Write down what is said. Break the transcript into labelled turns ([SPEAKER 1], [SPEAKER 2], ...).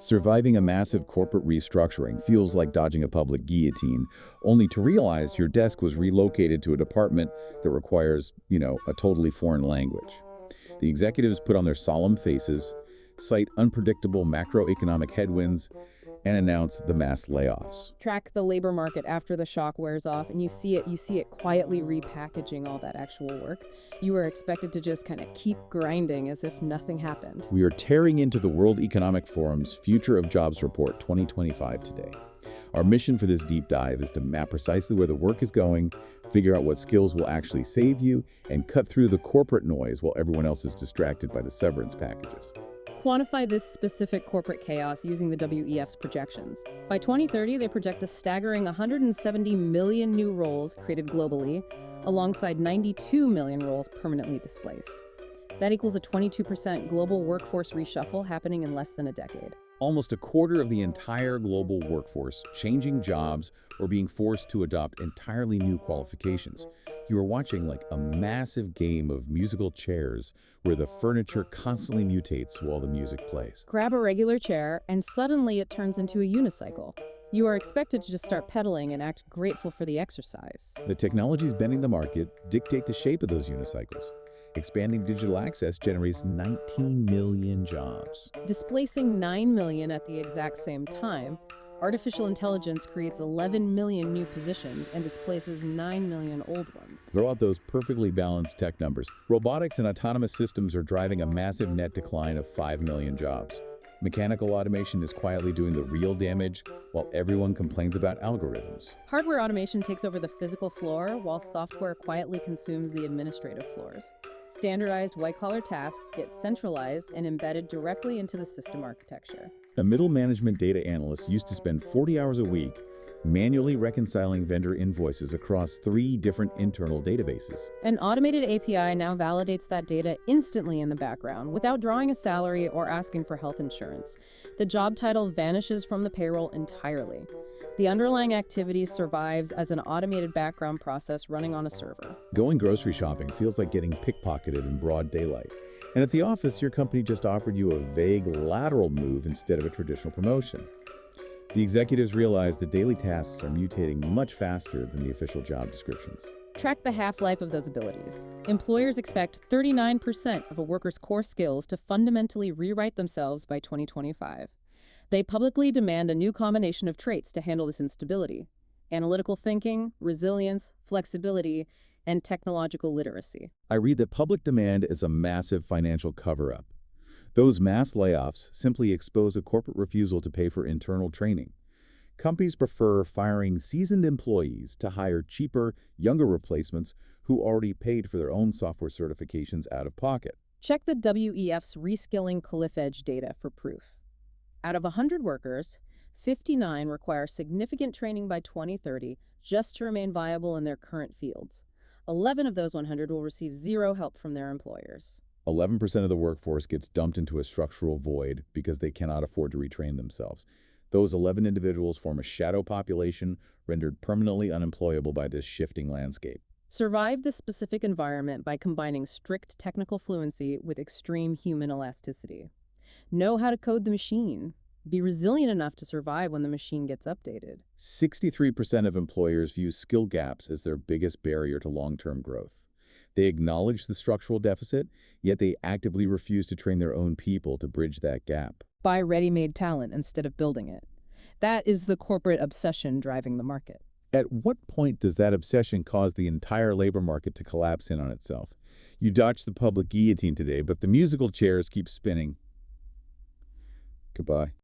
[SPEAKER 1] Surviving a massive corporate restructuring feels like dodging a public guillotine, only to realize your desk was relocated to a department that requires, a totally foreign language. The executives put on their solemn faces, cite unpredictable macroeconomic headwinds, and announce the mass layoffs.
[SPEAKER 2] Track the labor market after the shock wears off, and you see it quietly repackaging all that actual work. You are expected to just kind of keep grinding as if nothing happened.
[SPEAKER 1] We are tearing into the World Economic Forum's Future of Jobs Report 2025 today. Our mission for this deep dive is to map precisely where the work is going, figure out what skills will actually save you, and cut through the corporate noise while everyone else is distracted by the severance packages.
[SPEAKER 2] Quantify this specific corporate chaos using the WEF's projections. By 2030, they project a staggering 170 million new roles created globally, alongside 92 million roles permanently displaced. That equals a 22% global workforce reshuffle happening in less than a decade.
[SPEAKER 1] Almost a quarter of the entire global workforce changing jobs or being forced to adopt entirely new qualifications. You are watching like a massive game of musical chairs where the furniture constantly mutates while the music plays.
[SPEAKER 2] Grab a regular chair, and suddenly it turns into a unicycle. You are expected to just start pedaling and act grateful for the exercise.
[SPEAKER 1] The technologies bending the market dictate the shape of those unicycles. Expanding digital access generates 19 million jobs.
[SPEAKER 2] Displacing 9 million at the exact same time, artificial intelligence creates 11 million new positions and displaces 9 million old ones.
[SPEAKER 1] Throw out those perfectly balanced tech numbers. Robotics and autonomous systems are driving a massive net decline of 5 million jobs. Mechanical automation is quietly doing the real damage while everyone complains about algorithms.
[SPEAKER 2] Hardware automation takes over the physical floor while software quietly consumes the administrative floors. Standardized white-collar tasks get centralized and embedded directly into the system architecture.
[SPEAKER 1] A middle management data analyst used to spend 40 hours a week manually reconciling vendor invoices across 3 different internal databases.
[SPEAKER 2] An automated API now validates that data instantly in the background without drawing a salary or asking for health insurance. The job title vanishes from the payroll entirely. The underlying activity survives as an automated background process running on a server.
[SPEAKER 1] Going grocery shopping feels like getting pickpocketed in broad daylight. And at the office, your company just offered you a vague lateral move instead of a traditional promotion. The executives realize that daily tasks are mutating much faster than the official job descriptions.
[SPEAKER 2] Track the half-life of those abilities. Employers expect 39% of a worker's core skills to fundamentally rewrite themselves by 2025. They publicly demand a new combination of traits to handle this instability: analytical thinking, resilience, flexibility, and technological literacy.
[SPEAKER 1] I read that public demand is a massive financial cover-up. Those mass layoffs simply expose a corporate refusal to pay for internal training. Companies prefer firing seasoned employees to hire cheaper, younger replacements who already paid for their own software certifications out of pocket.
[SPEAKER 2] Check the WEF's reskilling cliff edge data for proof. Out of 100 workers, 59 require significant training by 2030 just to remain viable in their current fields. 11 of those 100 will receive zero help from their employers.
[SPEAKER 1] 11% of the workforce gets dumped into a structural void because they cannot afford to retrain themselves. Those 11 individuals form a shadow population rendered permanently unemployable by this shifting landscape.
[SPEAKER 2] Survive this specific environment by combining strict technical fluency with extreme human elasticity. Know how to code the machine. Be resilient enough to survive when the machine gets updated.
[SPEAKER 1] 63% of employers view skill gaps as their biggest barrier to long-term growth. They acknowledge the structural deficit, yet they actively refuse to train their own people to bridge that gap.
[SPEAKER 2] Buy ready-made talent instead of building it. That is the corporate obsession driving the market.
[SPEAKER 1] At what point does that obsession cause the entire labor market to collapse in on itself? You dodged the public guillotine today, but the musical chairs keep spinning. Goodbye.